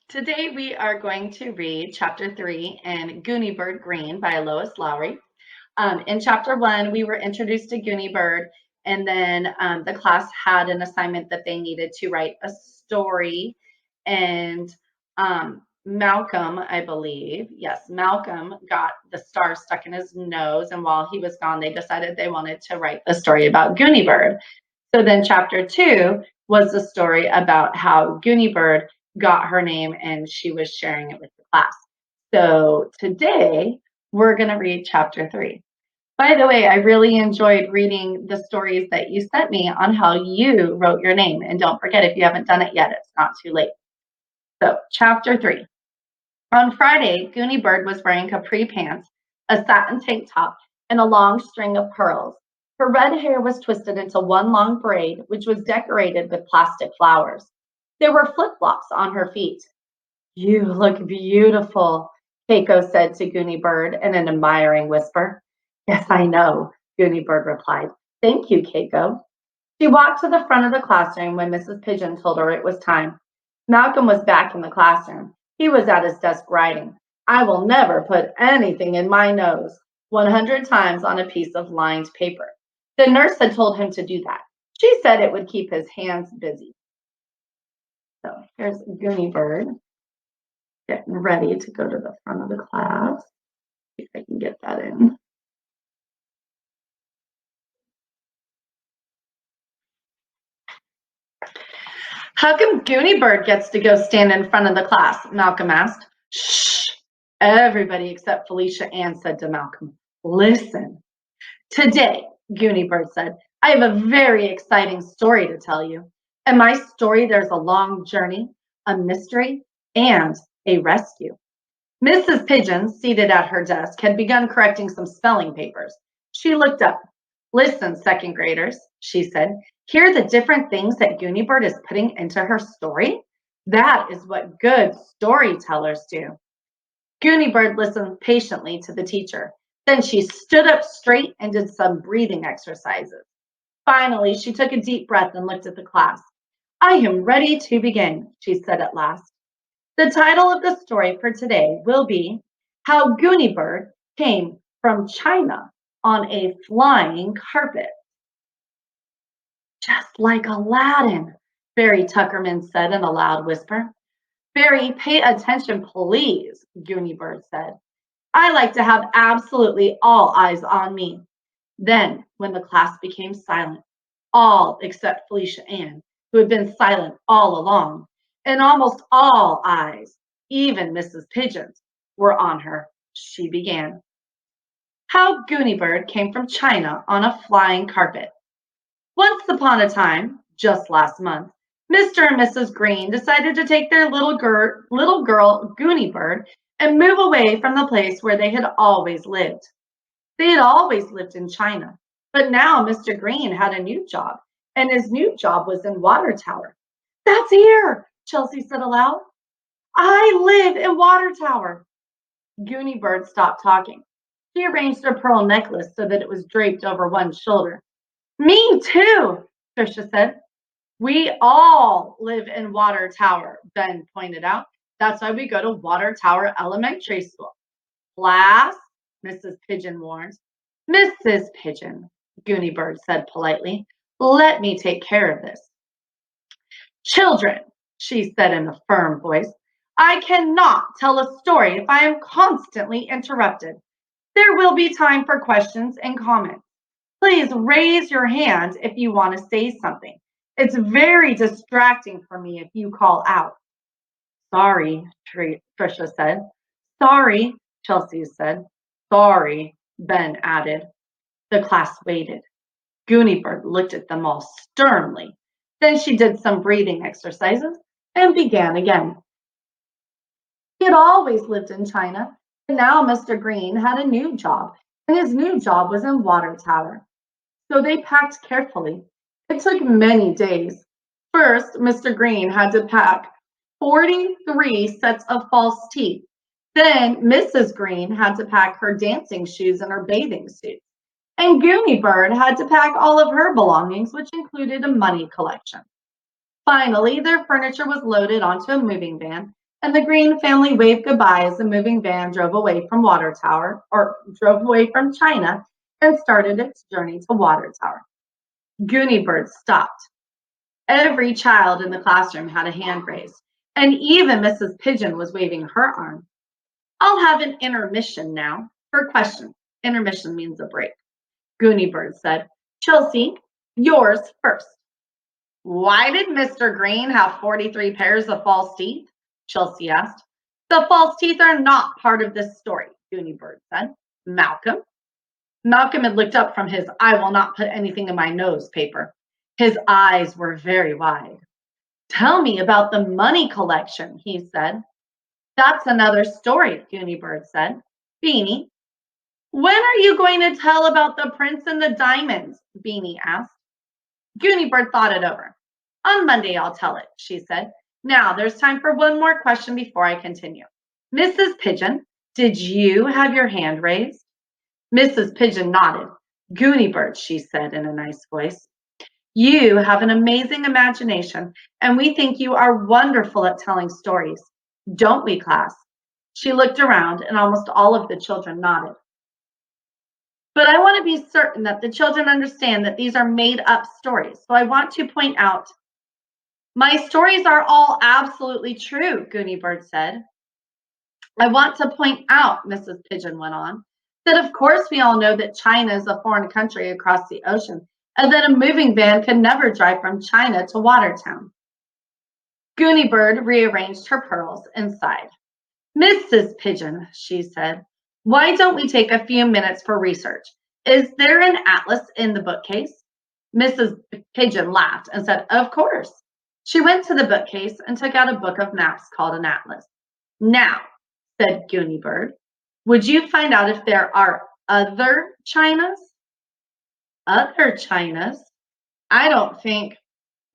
Today we are going to read chapter 3 in Gooney Bird Greene by Lois Lowry. In chapter 1, we were introduced to Gooney Bird, and then the class had an assignment that they needed to write a story. And Malcolm, I believe, yes, Malcolm got the star stuck in his nose, and while he was gone, they decided they wanted to write the story about Gooney Bird. So then chapter 2 was the story about how Gooney Bird got her name and she was sharing it with the class. So today we're going to read chapter 3. By the way, I really enjoyed reading the stories that you sent me on how you wrote your name. And don't forget, if you haven't done it yet, it's not too late. So chapter 3. On Friday, Gooney Bird was wearing capri pants, a satin tank top, and a long string of pearls. Her red hair was twisted into one long braid, which was decorated with plastic flowers. There were flip-flops on her feet. "You look beautiful," Keiko said to Gooney Bird in an admiring whisper. "Yes, I know," Gooney Bird replied. "Thank you, Keiko." She walked to the front of the classroom when Mrs. Pigeon told her it was time. Malcolm was back in the classroom. He was at his desk writing, "I will never put anything in my nose," 100 times on a piece of lined paper. The nurse had told him to do that. She said it would keep his hands busy. So here's Gooney Bird getting ready to go to the front of the class. See if I can get that in. "How come Gooney Bird gets to go stand in front of the class?" Malcolm asked. "Shh!" Everybody except Felicia Ann said to Malcolm. "Listen." "Today," Gooney Bird said, "I have a very exciting story to tell you. In my story, there's a long journey, a mystery, and a rescue." Mrs. Pigeon, seated at her desk, had begun correcting some spelling papers. She looked up. "Listen, second graders," she said. "Hear the different things that Gooney Bird is putting into her story? That is what good storytellers do." Gooney Bird listened patiently to the teacher. Then she stood up straight and did some breathing exercises. Finally, she took a deep breath and looked at the class. "I am ready to begin," she said at last. The title of the story for today will be How Gooney Bird Came from China on a Flying Carpet. "Just like Aladdin," Barry Tuckerman said in a loud whisper. "Barry, pay attention, please," Gooney Bird said. "I like to have absolutely all eyes on me." Then, when the class became silent, all except Felicia Ann, who had been silent all along, and almost all eyes, even Mrs. Pigeon's, were on her, she began. How Gooney Bird Came from China on a Flying Carpet. Once upon a time, just last month, Mr. and Mrs. Greene decided to take their little girl, Gooney Bird, and move away from the place where they had always lived. They had always lived in China, but now Mr. Greene had a new job, and his new job was in Water Tower. "That's here," Chelsea said aloud. "I live in Water Tower." Gooney Bird stopped talking. She arranged her pearl necklace so that it was draped over one shoulder. "Me too," Tricia said. "We all live in Water Tower," Ben pointed out. "That's why we go to Water Tower Elementary School." "Class," Mrs. Pigeon warned. "Mrs. Pigeon," Gooney Bird said politely, "let me take care of this." "Children," she said in a firm voice, "I cannot tell a story if I am constantly interrupted. There will be time for questions and comments. Please raise your hand if you want to say something. It's very distracting for me if you call out." "Sorry," Tricia said. "Sorry," Chelsea said. "Sorry," Ben added. The class waited. Gooney Bird looked at them all sternly. Then she did some breathing exercises and began again. He had always lived in China, and now Mr. Greene had a new job, and his new job was in Water Tower. So they packed carefully. It took many days. First, Mr. Greene had to pack 43 sets of false teeth. Then Mrs. Greene had to pack her dancing shoes and her bathing suit. And Gooney Bird had to pack all of her belongings, which included a money collection. Finally, their furniture was loaded onto a moving van, and the Greene family waved goodbye as the moving van drove away from drove away from China and started its journey to Water Tower. Gooney Bird stopped. Every child in the classroom had a hand raised, and even Mrs. Pigeon was waving her arm. I'll have an intermission now for questions. Intermission means a break, Gooney Bird said. Chelsea, yours first. Why did Mr. Greene have 43 pairs of false teeth? Chelsea asked. The false teeth are not part of this story, Gooney Bird said. Malcolm? Malcolm had looked up from his I will not put anything in my nose paper. His eyes were very wide. Tell me about the money collection, he said. That's another story, Gooney Bird said. Beanie, when are you going to tell about the prince and the diamonds? Beanie asked. Gooney Bird thought it over. On Monday, I'll tell it, she said. Now, there's time for one more question before I continue. Mrs. Pigeon, did you have your hand raised? Mrs. Pigeon nodded. Gooney Bird, she said in a nice voice. You have an amazing imagination, and we think you are wonderful at telling stories. Don't we, class? She looked around, and almost all of the children nodded. But I want to be certain that the children understand that these are made-up stories. So I want to point out, my stories are all absolutely true, Gooney Bird said. I want to point out, Mrs. Pigeon went on, that of course we all know that China is a foreign country across the ocean, and that a moving van could never drive from China to Watertown. Gooney Bird rearranged her pearls and sighed. Mrs. Pigeon, she said, why don't we take a few minutes for research? Is there an atlas in the bookcase? Mrs. Pigeon laughed and said, of course. She went to the bookcase and took out a book of maps called an atlas. Now, said Gooney Bird, would you find out if there are other Chinas? Other Chinas? I don't think.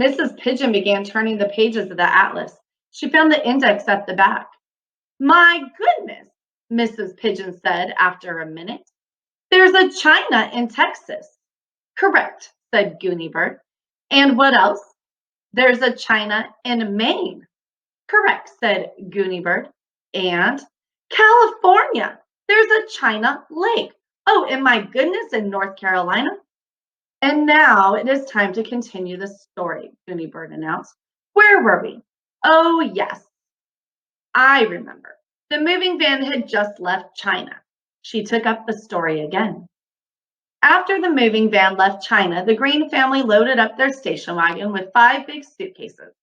Mrs. Pigeon began turning the pages of the atlas. She found the index at the back. My goodness, Mrs. Pigeon said after a minute. There's a China in Texas. Correct, said Gooney Bird. And what else? There's a China in Maine. Correct, said Gooney Bird. And California. There's a China Lake. Oh, and my goodness, in North Carolina. And now it is time to continue the story, Gooney Bird announced. Where were we? Oh, yes. I remember. The moving van had just left China. She took up the story again. After the moving van left China, the Greene family loaded up their station wagon with 5 big suitcases.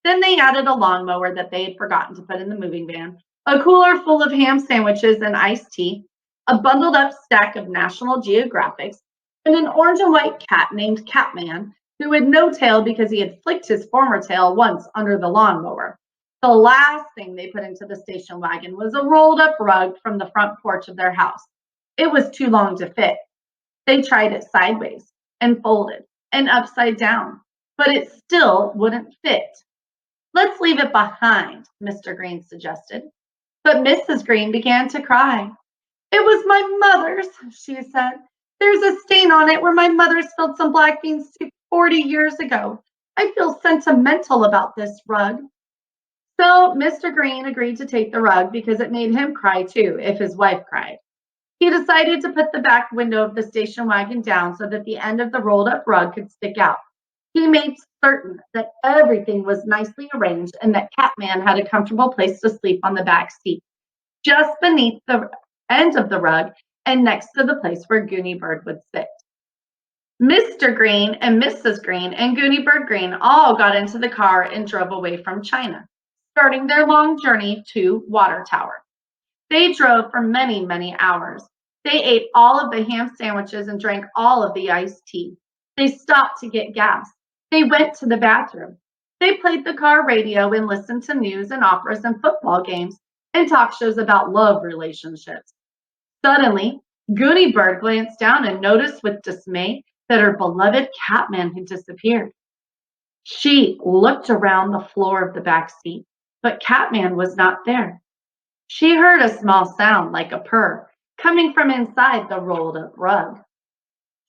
Then they added a lawnmower that they had forgotten to put in the moving van, a cooler full of ham sandwiches and iced tea, a bundled up stack of National Geographics, and an orange and white cat named Catman, who had no tail because he had flicked his former tail once under the lawnmower. The last thing they put into the station wagon was a rolled up rug from the front porch of their house. It was too long to fit. They tried it sideways and folded and upside down, but it still wouldn't fit. Let's leave it behind, Mr. Greene suggested. But Mrs. Greene began to cry. It was my mother's, she said. There's a stain on it where my mother spilled some black bean soup 40 years ago. I feel sentimental about this rug. So Mr. Greene agreed to take the rug because it made him cry too if his wife cried. He decided to put the back window of the station wagon down so that the end of the rolled up rug could stick out. He made certain that everything was nicely arranged and that Catman had a comfortable place to sleep on the back seat, just beneath the end of the rug and next to the place where Gooney Bird would sit. Mr. Greene and Mrs. Greene and Gooney Bird Greene all got into the car and drove away from China, starting their long journey to Water Tower. They drove for many, many hours. They ate all of the ham sandwiches and drank all of the iced tea. They stopped to get gas. They went to the bathroom. They played the car radio and listened to news and operas and football games and talk shows about love relationships. Suddenly, Gooney Bird glanced down and noticed with dismay that her beloved Catman had disappeared. She looked around the floor of the back seat, but Catman was not there. She heard a small sound like a purr coming from inside the rolled up rug.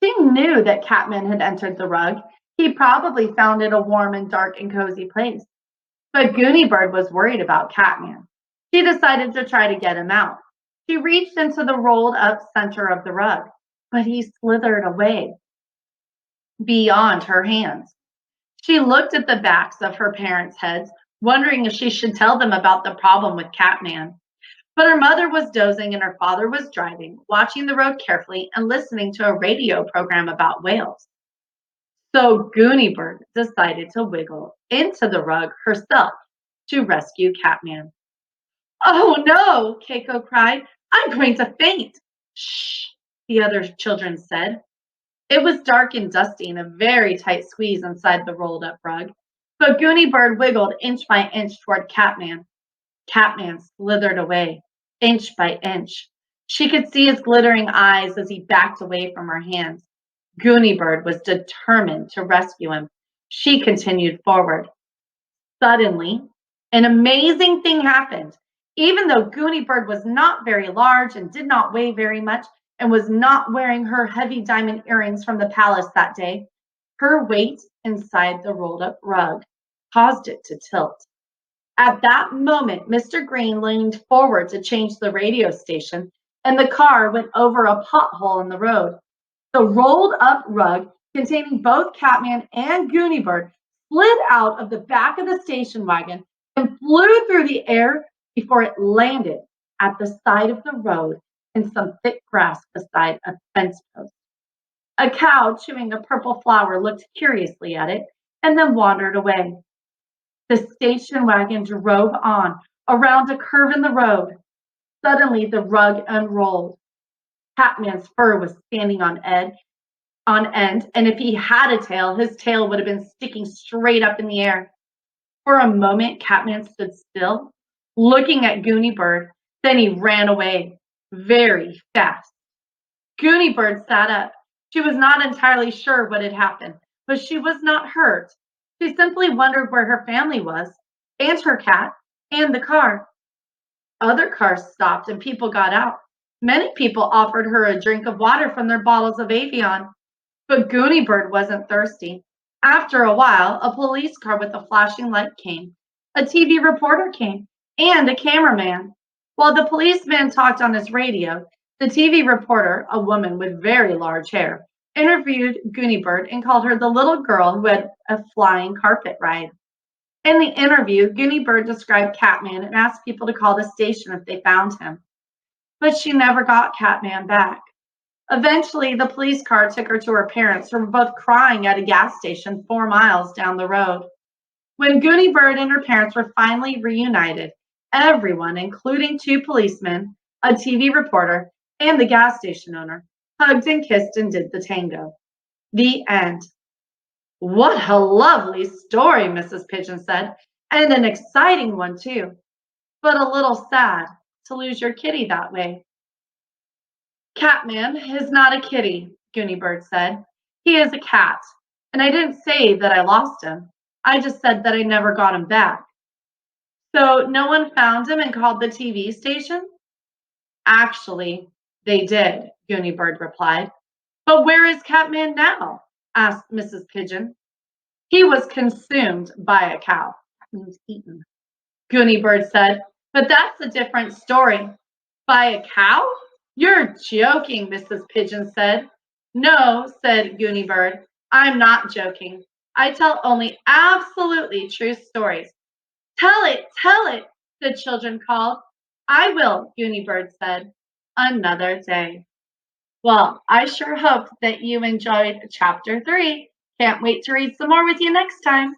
She knew that Catman had entered the rug. He probably found it a warm and dark and cozy place. But Gooney Bird was worried about Catman. She decided to try to get him out. She reached into the rolled up center of the rug, but he slithered away beyond her hands. She looked at the backs of her parents' heads, wondering if she should tell them about the problem with Catman. But her mother was dozing and her father was driving, watching the road carefully and listening to a radio program about whales. So Gooney Bird decided to wiggle into the rug herself to rescue Catman. Oh no, Keiko cried. I'm going to faint. Shh, the other children said. It was dark and dusty and a very tight squeeze inside the rolled up rug. But Gooney Bird wiggled inch by inch toward Catman. Catman slithered away, inch by inch. She could see his glittering eyes as he backed away from her hands. Gooney Bird was determined to rescue him. She continued forward. Suddenly, an amazing thing happened. Even though Gooney Bird was not very large and did not weigh very much and was not wearing her heavy diamond earrings from the palace that day, her weight inside the rolled up rug caused it to tilt. At that moment, Mr. Greene leaned forward to change the radio station, and the car went over a pothole in the road. The rolled up rug containing both Catman and Gooney Bird slid out of the back of the station wagon and flew through the air before it landed at the side of the road in some thick grass beside a fence post. A cow chewing a purple flower looked curiously at it and then wandered away. The station wagon drove on around a curve in the road. Suddenly, the rug unrolled. Catman's fur was standing on end, and if he had a tail, his tail would have been sticking straight up in the air. For a moment, Catman stood still, looking at Gooney Bird. Then he ran away very fast. Gooney Bird sat up. She was not entirely sure what had happened, but she was not hurt. She simply wondered where her family was, and her cat, and the car. Other cars stopped and people got out. Many people offered her a drink of water from their bottles of Avion, but Gooney Bird wasn't thirsty. After a while, a police car with a flashing light came. A TV reporter came, and a cameraman. While the policeman talked on his radio, the TV reporter, a woman with very large hair, interviewed Gooney Bird and called her the little girl who had a flying carpet ride. In the interview, Gooney Bird described Catman and asked people to call the station if they found him. But she never got Catman back. Eventually, the police car took her to her parents, who were both crying at a gas station 4 miles down the road. When Gooney Bird and her parents were finally reunited, everyone, including 2 policemen, a TV reporter, and the gas station owner, hugged and kissed and did the tango. The end. What a lovely story, Mrs. Pigeon said, and an exciting one, too, but a little sad to lose your kitty that way. Catman is not a kitty, Gooney Bird said. He is a cat, and I didn't say that I lost him. I just said that I never got him back. So no one found him and called the TV station? Actually, they did, Gooney Bird replied. But where is Catman now? Asked Mrs. Pigeon. He was consumed by a cow. He was eaten. Gooney Bird said, but that's a different story. By a cow? You're joking, Mrs. Pigeon said. No, said Gooney Bird, I'm not joking. I tell only absolutely true stories. Tell it, the children called. I will, Gooney Bird said. Another day. Well, I sure hope that you enjoyed chapter 3. Can't wait to read some more with you next time.